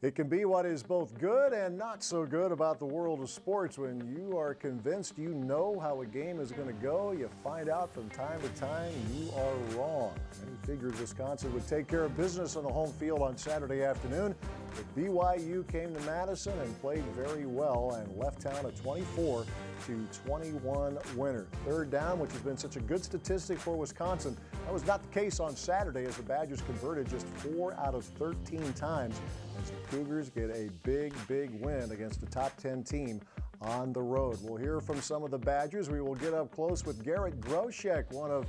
It can be what is both good and not so good about the world of sports. When you are convinced you know how a game is going to go, you find out from time to time you are wrong. Many figured Wisconsin would take care of business on the home field on Saturday afternoon, but BYU came to Madison and played very well and left town a 24-21 winner. Third down, which has been such a good statistic for Wisconsin, that was not the case on Saturday as the Badgers converted just 4 out of 13 times. As the Cougars get a big win against a top 10 team on the road. We'll hear from some of the Badgers. We will get up close with Garrett Groshek, one of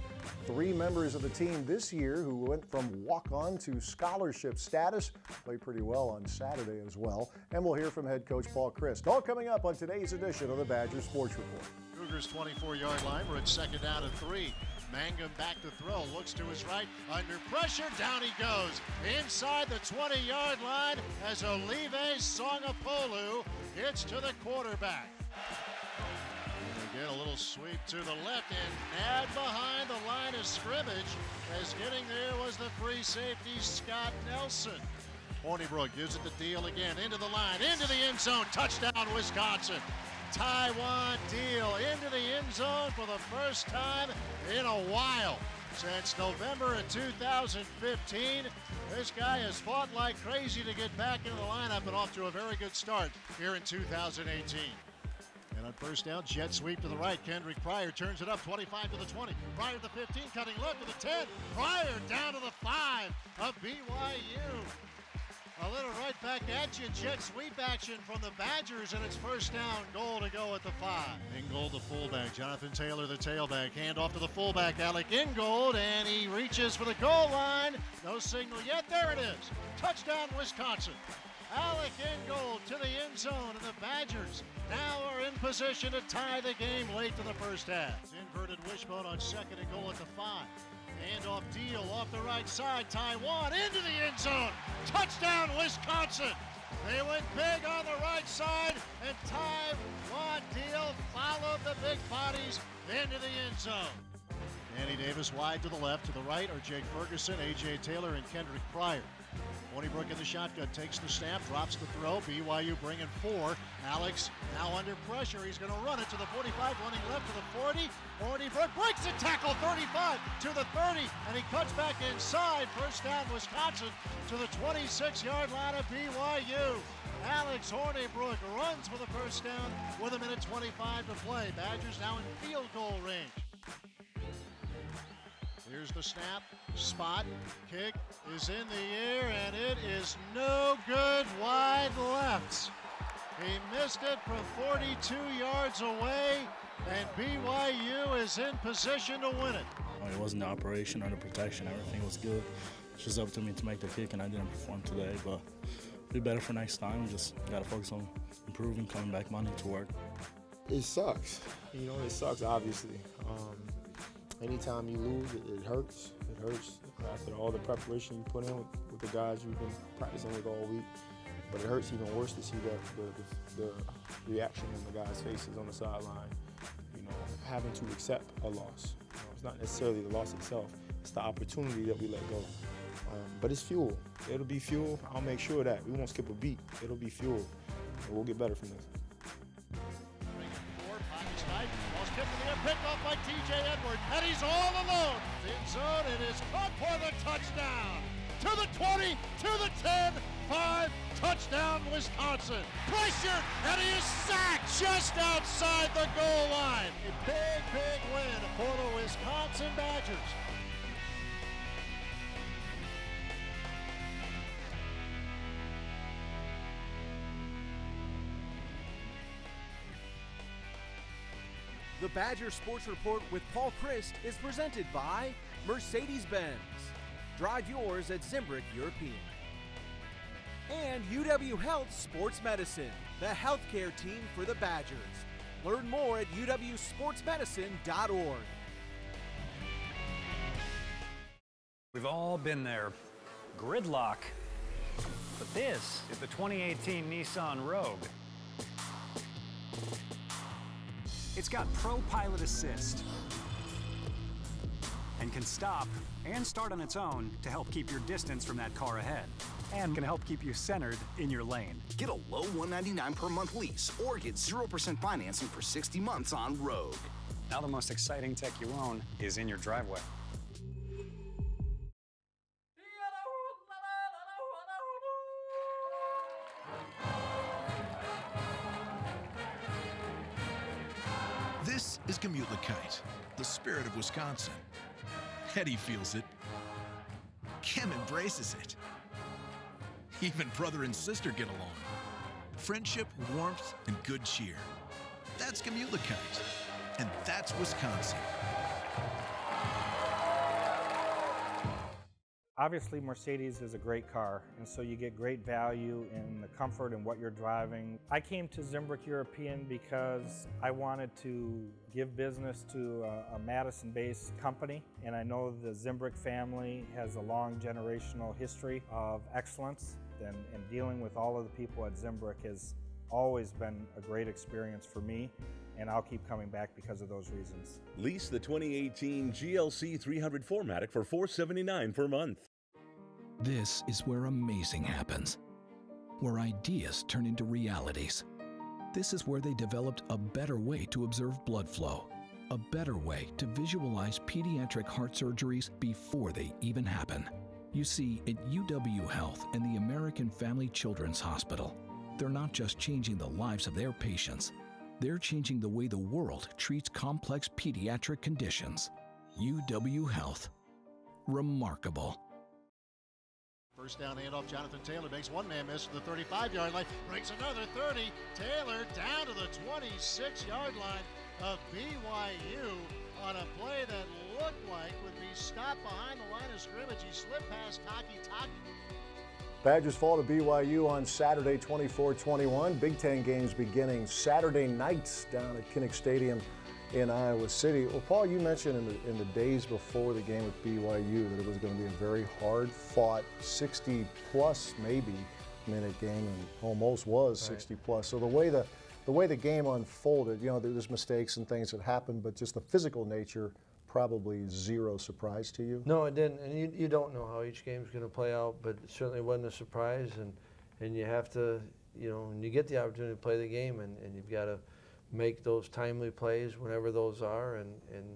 3 members of the team this year who went from walk-on to scholarship status. Played pretty well on Saturday as well. And we'll hear from head coach Paul Chryst. All coming up on today's edition of the Badgers Sports Report. Cougars 24-yard line. We're at second down and 3. Mangum back to throw, looks to his right, under pressure, down he goes. Inside the 20-yard line as Olive Songapolu gets to the quarterback. And again, a little sweep to the left and nabbed behind the line of scrimmage as getting there was the free safety, Scott Nelson. Hornibrook gives it the deal again, into the line, into the end zone, touchdown Wisconsin. Taiwan Deal into the end zone for the first time in a while. Since November of 2015, this guy has fought like crazy to get back into the lineup and off to a very good start here in 2018. And on first down, jet sweep to the right. Kendrick Pryor turns it up, 25 to the 20. Pryor to the 15, cutting left to the 10. Pryor down to the 5 of BYU. A little right back at you, jet sweep action from the Badgers, and it's first down, goal to go at the 5. Ingold, the fullback, Jonathan Taylor, the tailback, hand off to the fullback, Alec Ingold, and he reaches for the goal line. No signal yet, there it is. Touchdown, Wisconsin. Alec Ingold to the end zone, and the Badgers now are in position to tie the game late to the first half. Inverted wishbone on second and goal at the 5. Handoff Deal off the right side. Taiwan into the end zone. Touchdown, Wisconsin. They went big on the right side, and Taiwan Deal followed the big bodies into the end zone. Danny Davis wide to the left. To the right are Jake Ferguson, A.J. Taylor, and Kendrick Pryor. Hornibrook in the shotgun, takes the snap, drops the throw. BYU bringing 4. Alex now under pressure. He's going to run it to the 45, running left to the 40. Hornibrook breaks the tackle, 35 to the 30, and he cuts back inside. First down, Wisconsin to the 26-yard line of BYU. Alex Hornibrook runs for the first down with 1:25 to play. Badgers now in field goal range. Here's the snap, spot, kick is in the air, and it is no good, wide left. He missed it from 42 yards away, and BYU is in position to win it. It wasn't the operation or the protection, everything was good. It's just up to me to make the kick, and I didn't perform today, but be better for next time. Just got to focus on improving, coming back Monday to work. It sucks, it sucks obviously. Anytime you lose, it hurts. It hurts after all the preparation you put in with the guys you've been practicing with all week. But it hurts even worse to see the reaction in the guys' faces on the sideline. Having to accept a loss. It's not necessarily the loss itself. It's the opportunity that we let go. But it's fuel. It'll be fuel. I'll make sure of that. We won't skip a beat. It'll be fuel. And we'll get better from this. Kick in the air, picked off by T.J. Edwards, and he's all alone. In zone, it is caught for the touchdown. To the 20, to the 10, 5, touchdown Wisconsin. Pressured, and he is sacked just outside the goal line. A big win for the Wisconsin Badgers. The Badger Sports Report with Paul Chryst is presented by Mercedes-Benz. Drive yours at Zimbrick European. And UW Health Sports Medicine, the healthcare team for the Badgers. Learn more at uwsportsmedicine.org. We've all been there. Gridlock. But this is the 2018 Nissan Rogue. It's got Pro Pilot Assist and can stop and start on its own to help keep your distance from that car ahead. and can help keep you centered in your lane. Get a low $199 per month lease or get 0% financing for 60 months on Rogue. Now the most exciting tech you own is in your driveway. This is Gemütlichkeit, the spirit of Wisconsin. Hetty feels it. Kim embraces it. Even brother and sister get along. Friendship, warmth, and good cheer. That's Gemütlichkeit, and that's Wisconsin. Obviously, Mercedes is a great car, and so you get great value in the comfort and what you're driving. I came to Zimbrick European because I wanted to give business to a Madison-based company, and I know the Zimbrick family has a long generational history of excellence, and dealing with all of the people at Zimbrick has always been a great experience for me, and I'll keep coming back because of those reasons. Lease the 2018 GLC 300 4MATIC for $479 per month. This is where amazing happens, where ideas turn into realities. This is where they developed a better way to observe blood flow, a better way to visualize pediatric heart surgeries before they even happen. You see, at UW Health and the American Family Children's Hospital, they're not just changing the lives of their patients, they're changing the way the world treats complex pediatric conditions. UW Health. Remarkable. First down handoff, Jonathan Taylor makes one man miss to the 35-yard line, brings another 30. Taylor down to the 26-yard line of BYU on a play that looked like would be stopped behind the line of scrimmage. He slipped past Taki. Badgers fall to BYU on Saturday, 24-21. Big Ten games beginning Saturday nights down at Kinnick Stadium in Iowa City. Well, Paul, you mentioned in the days before the game with BYU that it was going to be a very hard-fought, 60-plus maybe minute game, and almost was 60-plus. So the way the game unfolded, you know, there's mistakes and things that happened, but just the physical nature, probably zero surprise to you? No, it didn't, and you don't know how each game's going to play out, but it certainly wasn't a surprise, and you have to, you know, when you get the opportunity to play the game, and you've got to make those timely plays whenever those are, and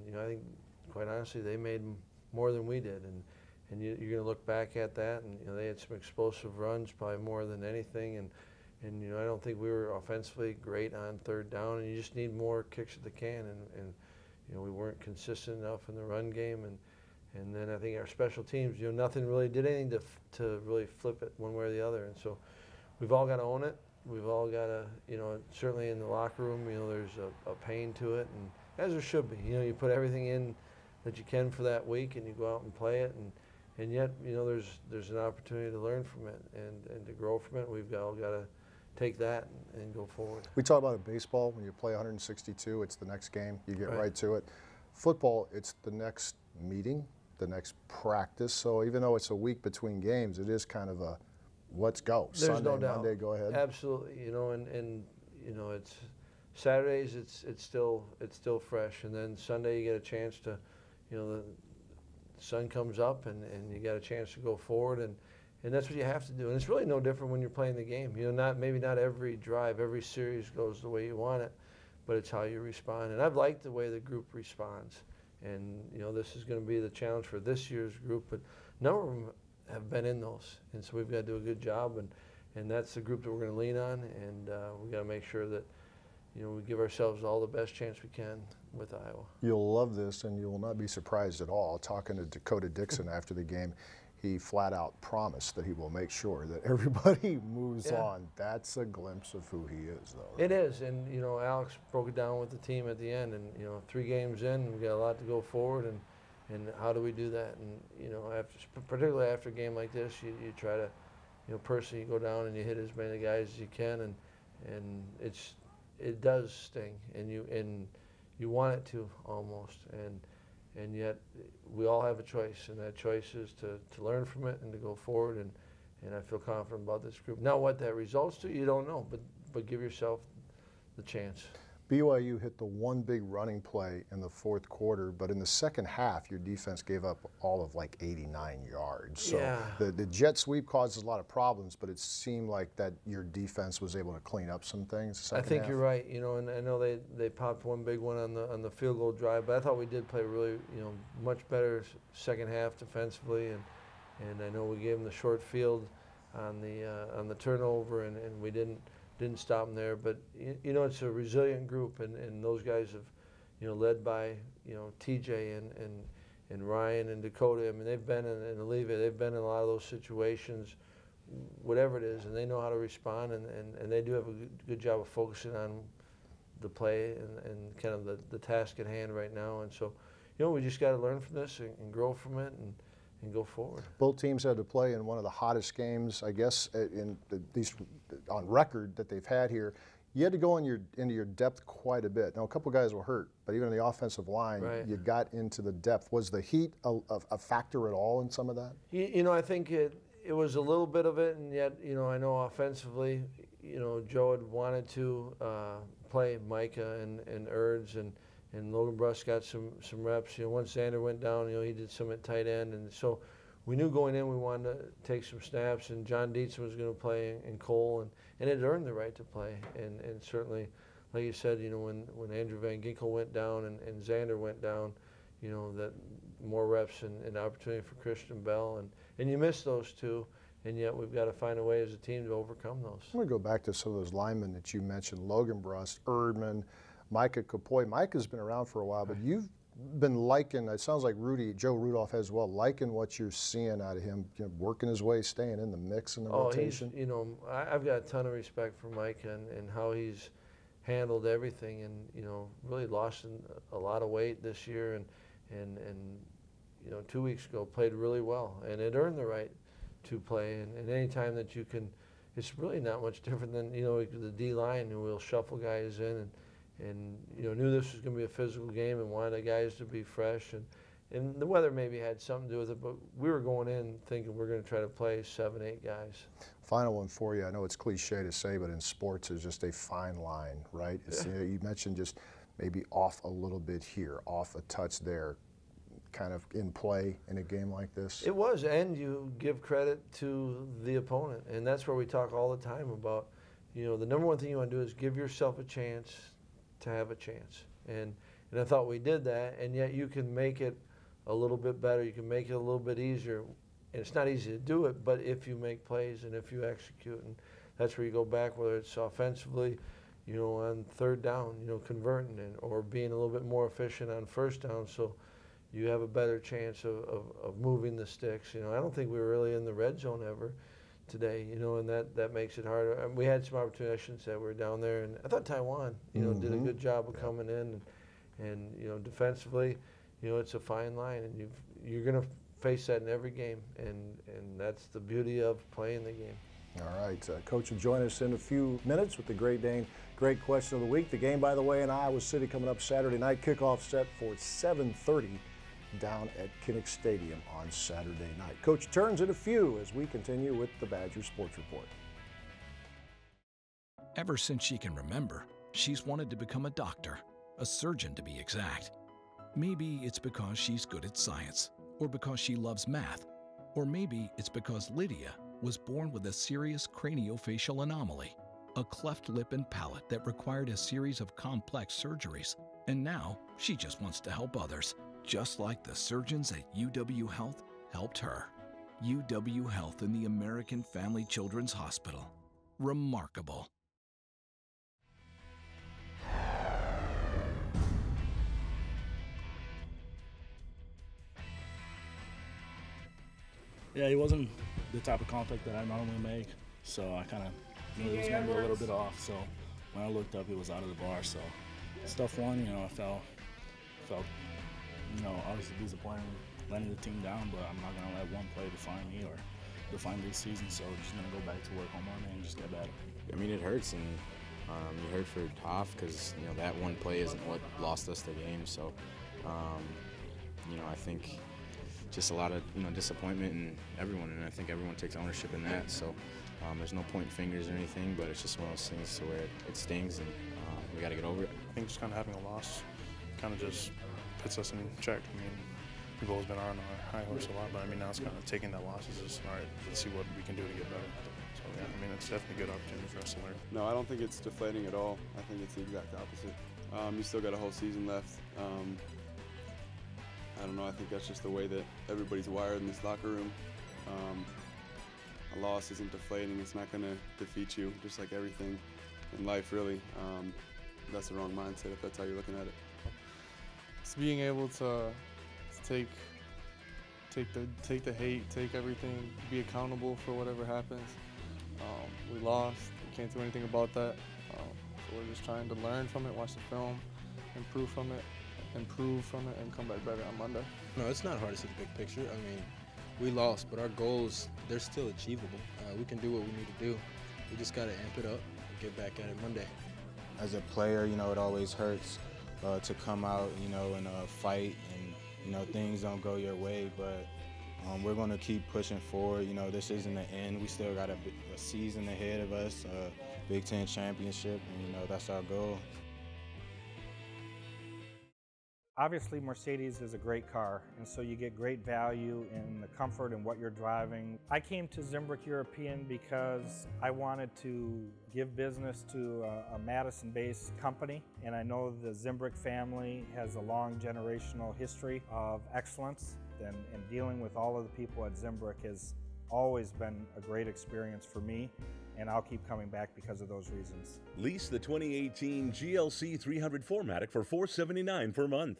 you know, I think, quite honestly, they made more than we did, and you're going to look back at that, and you know, they had some explosive runs, probably more than anything, and you know, I don't think we were offensively great on third down, and you just need more kicks at the can, and you know, we weren't consistent enough in the run game, and then I think our special teams, you know, nothing really did anything to really flip it one way or the other, and so we've all got to own it. We've all got to, you know, certainly in the locker room, you know, there's a pain to it, and as there should be. You know, you put everything in that you can for that week, and you go out and play it, and yet, you know, there's an opportunity to learn from it and to grow from it. We've all got to take that and go forward. We talk about it in baseball. When you play 162, it's the next game. You get right to it. Football, it's the next meeting, the next practice. So even though it's a week between games, it is kind of a let's go. There's Sunday, no doubt. Monday, go ahead. Absolutely. You know, and you know, it's Saturdays. It's still fresh, and then Sunday you get a chance to, you know, the sun comes up and you got a chance to go forward, and that's what you have to do. And it's really no different when you're playing the game. You know, maybe not every drive, every series goes the way you want it, but it's how you respond. And I've liked the way the group responds. And you know, this is going to be the challenge for this year's group, but none of them have been in those, and so we've got to do a good job, and that's the group that we're going to lean on, and we've got to make sure that, you know, we give ourselves all the best chance we can with Iowa. You'll love this, and you will not be surprised at all. Talking to Dakota Dixon after the game, he flat out promised that he will make sure that everybody moves on. That's a glimpse of who he is, though. It is, and you know, Alex broke it down with the team at the end, and you know, 3 games in, we got a lot to go forward, and how do we do that? And you know, particularly after a game like this, you try to, you know, personally you go down and you hit as many guys as you can, and it does sting, and you want it to almost, and yet we all have a choice, and that choice is to learn from it and to go forward, and I feel confident about this group. Now what that results to, you don't know, but give yourself the chance. BYU hit the one big running play in the fourth quarter, but in the second half, your defense gave up all of like 89 yards. So yeah. the jet sweep causes a lot of problems, but it seemed like that your defense was able to clean up some things. I think you're right. You know, and I know they popped one big one on the field goal drive, but I thought we did play really, you know, much better second half defensively, and I know we gave them the short field on the turnover, and we didn't stop them there. But you know, it's a resilient group, and those guys have, you know, led by, you know, TJ and Ryan and Dakota. I mean, they've been in Olivia, they've been in a lot of those situations, whatever it is, and they know how to respond, and they do have a good job of focusing on the play and kind of the task at hand right now. And so, you know, we just got to learn from this and grow from it and go forward. Both teams had to play in one of the hottest games, I guess, at least on record that they've had here. You had to go into your depth quite a bit. Now, a couple guys were hurt, but even on the offensive line, right, you got into the depth. Was the heat a factor at all in some of that? You know, I think it was a little bit of it, and yet, you know, I know offensively, you know, Joe had wanted to play Micah and Erds, and Logan Bruss got some reps. You know, once Xander went down, you know, he did some at tight end, and so we knew going in we wanted to take some snaps, and John Dietzen was going to play in Cole, and it earned the right to play, and certainly, like you said, you know, when Andrew Van Ginkel went down and Xander went down, you know, that more reps and opportunity for Christian Bell, and you miss those two, and yet we've got to find a way as a team to overcome those. I'm going to go back to some of those linemen that you mentioned, Logan Bruss, Erdman, Micah Kapoy. Micah's been around for a while, but you've been liking, it sounds like Joe Rudolph as well, liking what you're seeing out of him, you know, working his way, staying in the mix and the rotation. You know, I've got a ton of respect for Micah and how he's handled everything, and, you know, really lost a lot of weight this year, and you know, 2 weeks ago played really well, and it earned the right to play, and any time that you can, it's really not much different than, you know, the D-line, who will shuffle guys in, and you know, knew this was going to be a physical game and wanted the guys to be fresh, and the weather maybe had something to do with it, but we were going in thinking we're going to try to play 7, 8 guys. Final one for you. I know it's cliche to say, but in sports it's just a fine line, right? It's, Yeah. you know, you mentioned just maybe off a little bit here, off a touch there, kind of in play in a game like this. It was, and you give credit to the opponent, and that's where we talk all the time about, you know, the number one thing you want to do is give yourself a chance to have a chance, and I thought we did that, and yet you can make it a little bit better, you can make it a little bit easier, and it's not easy to do it, but if you make plays and if you execute, and that's where you go back, whether it's offensively, you know, on third down, you know, converting, or being a little bit more efficient on first down, so you have a better chance of moving the sticks. You know, I don't think we were really in the red zone ever today, you know, and that makes it harder. And we had some opportunities, I shouldn't say, we were down there, and I thought Taiwan, you know, did a good job of coming in, and you know, defensively, you know, it's a fine line, and you're going to face that in every game, and that's the beauty of playing the game. All right, Coach will join us in a few minutes with the Great Dane Great Question of the Week. The game, by the way, in Iowa City coming up Saturday night, kickoff set for 7:30 down at Kinnick Stadium on Saturday night. Coach turns in a few as we continue with the Badger Sports Report. Ever since she can remember, she's wanted to become a doctor, a surgeon to be exact. Maybe it's because she's good at science, or because she loves math, or maybe it's because Lydia was born with a serious craniofacial anomaly, a cleft lip and palate that required a series of complex surgeries, and now she just wants to help others, just like the surgeons at UW Health helped her. UW Health and the American Family Children's Hospital. Remarkable. Yeah, he wasn't the type of contact that I normally make, so I kind of knew it was going to be a little bit off. So when I looked up, he was out of the bar. So stuff one, you know, I felt, you know, obviously disappointed letting the team down, but I'm not going to let one play define me or define this season. So just going to go back to work on Monday and just get better. I mean, it hurts, and you hurt for Toph because, you know, that one play isn't what lost us the game. So, you know, I think just a lot of, you know, disappointment in everyone, and I think everyone takes ownership in that. So there's no pointing fingers or anything, but it's just one of those things to where it stings, and we got to get over it. think just kind of having a loss kind of just puts us in check. I mean, we've always been on our high horse a lot, but I mean, now it's kind of taking that loss is just, all right, let's see what we can do to get better. So yeah, I mean, it's definitely a good opportunity for us to learn. No, I don't think it's deflating at all. I think it's the exact opposite. You still got a whole season left. I don't know, I think that's just the way that everybody's wired in this locker room. A loss isn't deflating, it's not gonna defeat you, just like everything in life, really. That's the wrong mindset if that's how you're looking at it. It's being able to take the hate, take everything, be accountable for whatever happens. We lost, we can't do anything about that. So we're just trying to learn from it, watch the film, improve from it, and come back better on Monday. No, it's not hard to see the big picture. I mean, we lost, but our goals, they're still achievable. We can do what we need to do. We just got to amp it up and get back at it Monday. As a player, you know, it always hurts to come out, you know, in a fight and, you know, things don't go your way, but we're going to keep pushing forward. You know, this isn't the end. We still got a season ahead of us, Big Ten championship, and, you know, that's our goal. Obviously, Mercedes is a great car, and so you get great value in the comfort and what you're driving. I came to Zimbrick European because I wanted to give business to a Madison-based company, and I know the Zimbrick family has a long generational history of excellence, and dealing with all of the people at Zimbrick has always been a great experience for me, and I'll keep coming back because of those reasons. Lease the 2018 GLC 300 4MATIC for $479 per month.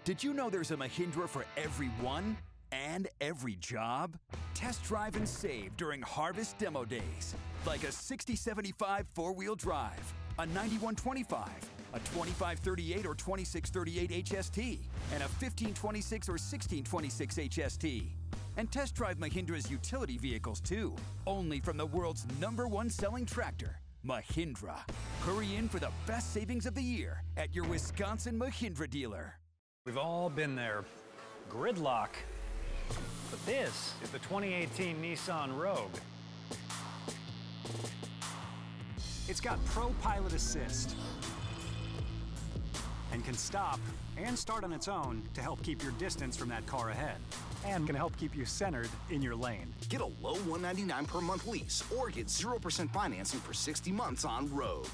Did you know there's a Mahindra for everyone and every job? Test drive and save during Harvest Demo Days. Like a 6075 four-wheel drive, a 9125, a 2538 or 2638 HST, and a 1526 or 1626 HST. And test drive Mahindra's utility vehicles too, only from the world's #1 selling tractor, Mahindra. Hurry in for the best savings of the year at your Wisconsin Mahindra dealer. We've all been there. Gridlock. But this is the 2018 Nissan Rogue. It's got Pro Pilot Assist and can stop and start on its own to help keep your distance from that car ahead, and can help keep you centered in your lane. Get a low $199 per month lease or get 0% financing for 60 months on Rogue.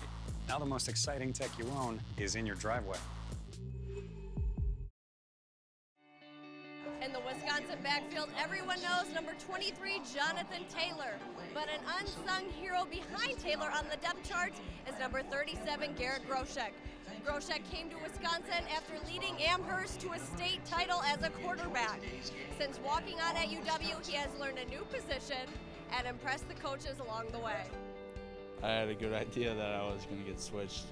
Now the most exciting tech you own is in your driveway. In the Wisconsin backfield, everyone knows number 23, Jonathan Taylor. But an unsung hero behind Taylor on the depth charts is number 37, Garrett Groshek. Groshek came to Wisconsin after leading Amherst to a state title as a quarterback. Since walking on at UW, he has learned a new position and impressed the coaches along the way. I had a good idea that I was going to get switched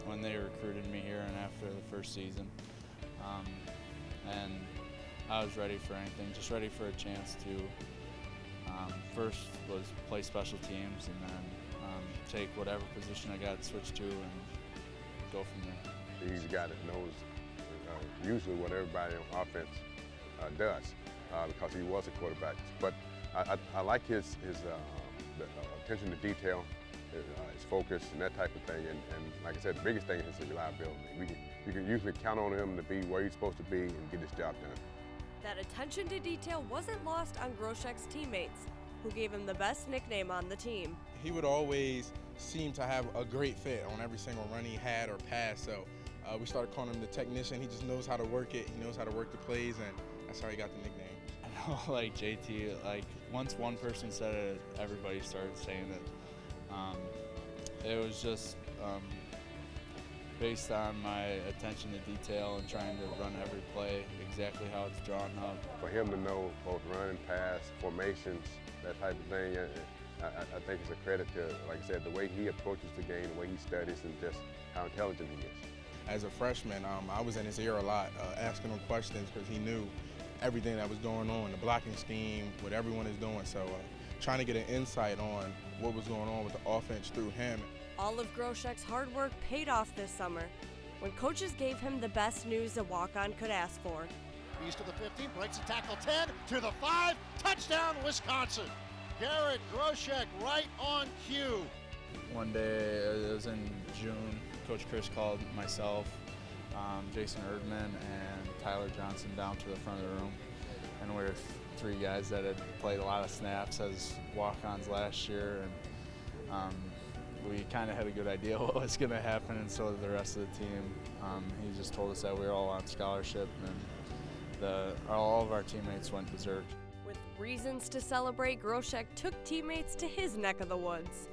when they recruited me here and after the first season. And I was ready for anything, just ready for a chance to first was play special teams and then take whatever position I got switched to and go from there. He's a guy that knows usually what everybody on offense does because he was a quarterback. But I like his the attention to detail, his focus and that type of thing. And like I said, the biggest thing is his reliability. You can usually count on him to be where he's supposed to be and get his job done. That attention to detail wasn't lost on Groshek's teammates, who gave him the best nickname on the team. He would always seem to have a great fit on every single run he had or pass, so we started calling him the technician. He just knows how to work it, he knows how to work the plays, and that's how he got the nickname. I know, like JT, like once one person said it, everybody started saying it. It was just based on my attention to detail and trying to run every play exactly how it's drawn up. For him to know both run and pass, formations, that type of thing, I think it's a credit to, like I said, the way he approaches the game, the way he studies, and just how intelligent he is. As a freshman, I was in his ear a lot, asking him questions because he knew everything that was going on, the blocking scheme, what everyone is doing. So trying to get an insight on what was going on with the offense through him. All of Groshek's hard work paid off this summer when coaches gave him the best news a walk-on could ask for. He's to the 15, breaks a tackle 10, to the 5, touchdown Wisconsin. Garrett Groshek right on cue. One day, it was in June, Coach Chryst called myself, Jason Erdman, and Tyler Johnson down to the front of the room. And we were three guys that had played a lot of snaps as walk-ons last year. And we kind of had a good idea what was going to happen, and so did the rest of the team. He just told us that we were all on scholarship, and all of our teammates went berserk. With reasons to celebrate, Groshek took teammates to his neck of the woods.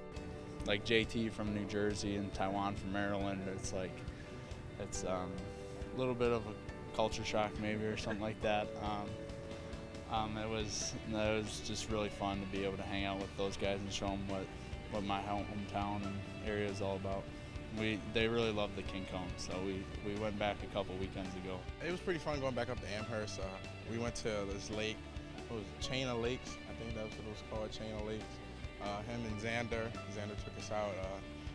Like JT from New Jersey and Taiwan from Maryland, it's a little bit of a culture shock maybe or something like that. It was just really fun to be able to hang out with those guys and show them what my hometown and area is all about. They really love the King Cone, so we went back a couple weekends ago. It was pretty fun going back up to Amherst. We went to this lake, what was it, Chain of Lakes, I think that's what it was called, Chain of Lakes. Him and Xander took us out.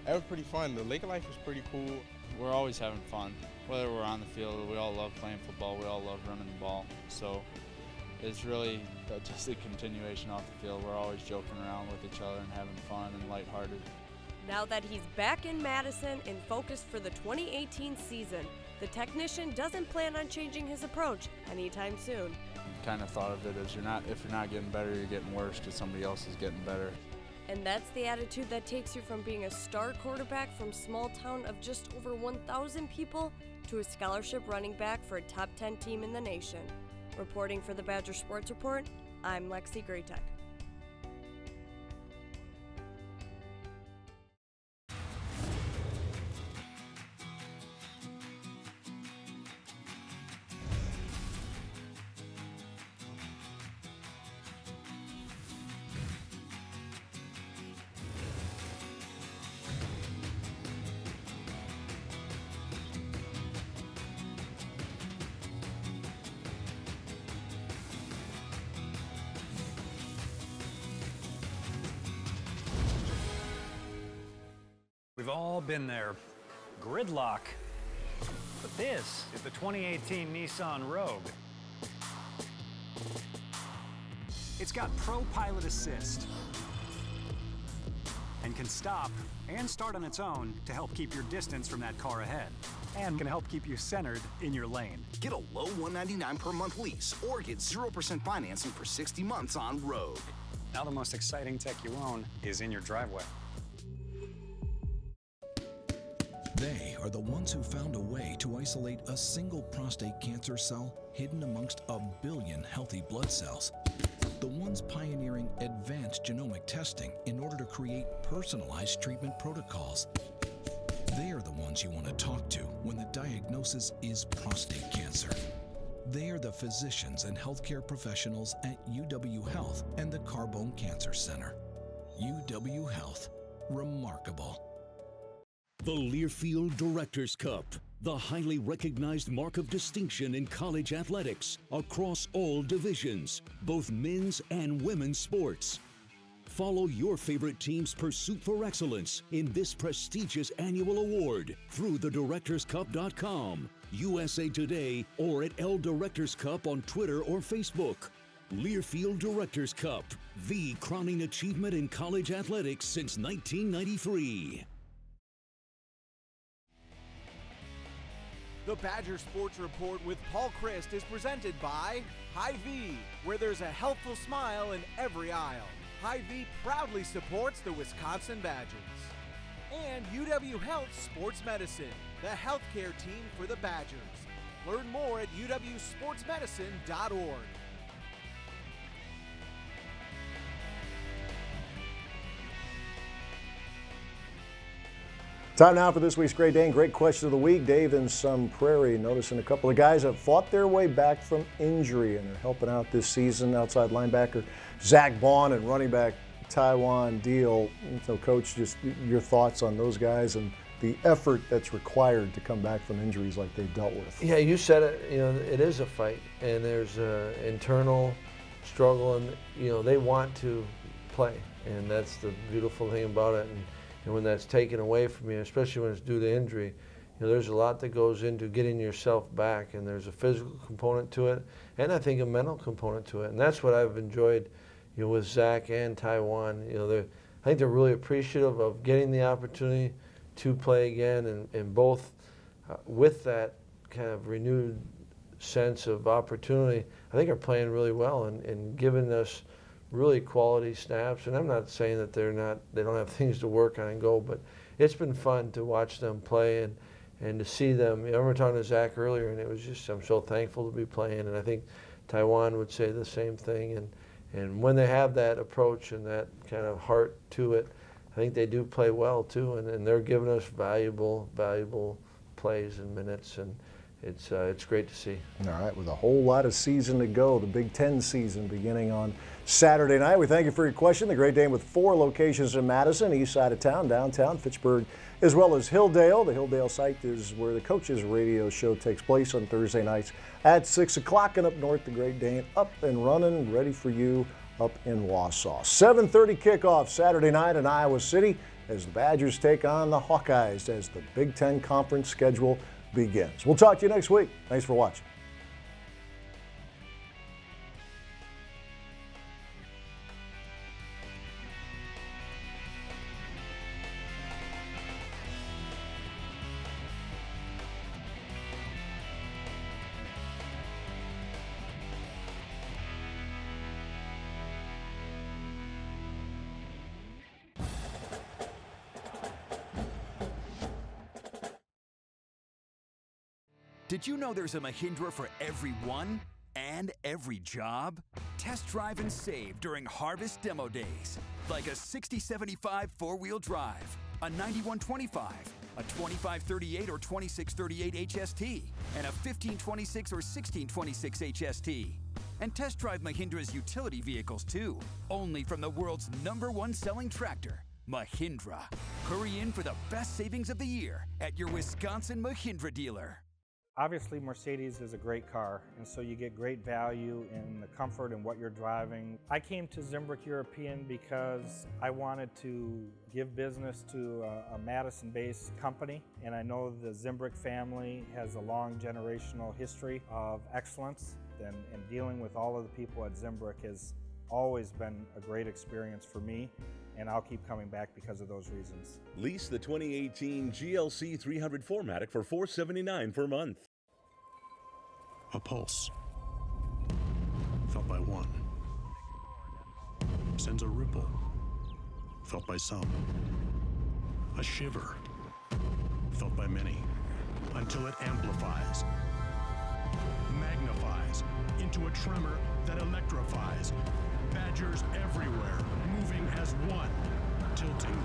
It was pretty fun. The lake life was pretty cool. We're always having fun, whether we're on the field. We all love playing football. We all love running the ball. So it's really just a continuation off the field. We're always joking around with each other and having fun and lighthearted. Now that he's back in Madison and focused for the 2018 season, the technician doesn't plan on changing his approach anytime soon. Kind of thought of it as if you're not getting better, you're getting worse because somebody else is getting better. And that's the attitude that takes you from being a star quarterback from small town of just over 1,000 people to a scholarship running back for a top 10 team in the nation. Reporting for the Badger Sports Report, I'm Lexi Greytak. We've all been there. Gridlock. But this is the 2018 Nissan Rogue. It's got Pro Pilot Assist and can stop and start on its own to help keep your distance from that car ahead, and can help keep you centered in your lane. Get a low $199 per month lease or get 0% financing for 60 months on Rogue. Now the most exciting tech you own is in your driveway. They are the ones who found a way to isolate a single prostate cancer cell hidden amongst a billion healthy blood cells. The ones pioneering advanced genomic testing in order to create personalized treatment protocols. They are the ones you want to talk to when the diagnosis is prostate cancer. They are the physicians and healthcare professionals at UW Health and the Carbone Cancer Center. UW Health. Remarkable. The Learfield Directors Cup, the highly recognized mark of distinction in college athletics across all divisions, both men's and women's sports. Follow your favorite team's pursuit for excellence in this prestigious annual award through thedirectorscup.com, USA Today, or at L Directors Cup on Twitter or Facebook. Learfield Directors Cup, the crowning achievement in college athletics since 1993. The Badger Sports Report with Paul Chryst is presented by Hy-Vee, where there's a helpful smile in every aisle. Hy-Vee proudly supports the Wisconsin Badgers. And UW Health Sports Medicine, the healthcare team for the Badgers. Learn more at uwsportsmedicine.org. Time now for this week's Great Dane. Great question of the week. Dave in Sun Prairie, noticing a couple of guys have fought their way back from injury and are helping out this season. Outside linebacker Zach Bond and running back Taiwan deal. So, Coach, just your thoughts on those guys and the effort that's required to come back from injuries like they've dealt with. Yeah, you said it. You know, it is a fight, and there's an internal struggle, and you know they want to play, and that's the beautiful thing about it. And when that's taken away from you, especially when it's due to injury, you know, there's a lot that goes into getting yourself back, and there's a physical component to it, and I think a mental component to it, and that's what I've enjoyed, you know, with Zach and Taiwan. You know, I think they're really appreciative of getting the opportunity to play again, and both with that kind of renewed sense of opportunity, I think are playing really well and giving us really quality snaps. And I'm not saying that they don't have things to work on and go, but it's been fun to watch them play and to see them. You know, I remember talking to Zach earlier, and it was just, I'm so thankful to be playing, and I think Taiwan would say the same thing. And when they have that approach and that kind of heart to it, I think they do play well too, and they're giving us valuable plays and minutes, and it's great to see. All right, with a whole lot of season to go, the Big Ten season beginning on Saturday night. We thank you for your question. The Great Dane with 4 locations in Madison, east side of town, downtown, Fitchburg, as well as Hilldale. The Hilldale site is where the Coaches Radio Show takes place on Thursday nights at 6 o'clock, and up north, the Great Dane up and running, ready for you up in Wausau. 7:30 kickoff Saturday night in Iowa City as the Badgers take on the Hawkeyes as the Big Ten Conference schedule begins. We'll talk to you next week. Thanks for watching. Did you know there's a Mahindra for everyone and every job? Test drive and save during Harvest Demo Days. Like a 6075 four-wheel drive, a 9125, a 2538 or 2638 HST, and a 1526 or 1626 HST. And test drive Mahindra's utility vehicles too, only from the world's #1 selling tractor, Mahindra. Hurry in for the best savings of the year at your Wisconsin Mahindra dealer. Obviously, Mercedes is a great car, and so you get great value in the comfort and what you're driving. I came to Zimbrick European because I wanted to give business to a Madison-based company, and I know the Zimbrick family has a long generational history of excellence, and dealing with all of the people at Zimbrick has always been a great experience for me, and I'll keep coming back because of those reasons. Lease the 2018 GLC 300 4MATIC for $479 per month. A pulse, felt by one, sends a ripple, felt by some. A shiver, felt by many, until it amplifies, magnifies into a tremor that electrifies. Badgers everywhere, moving as one, tilting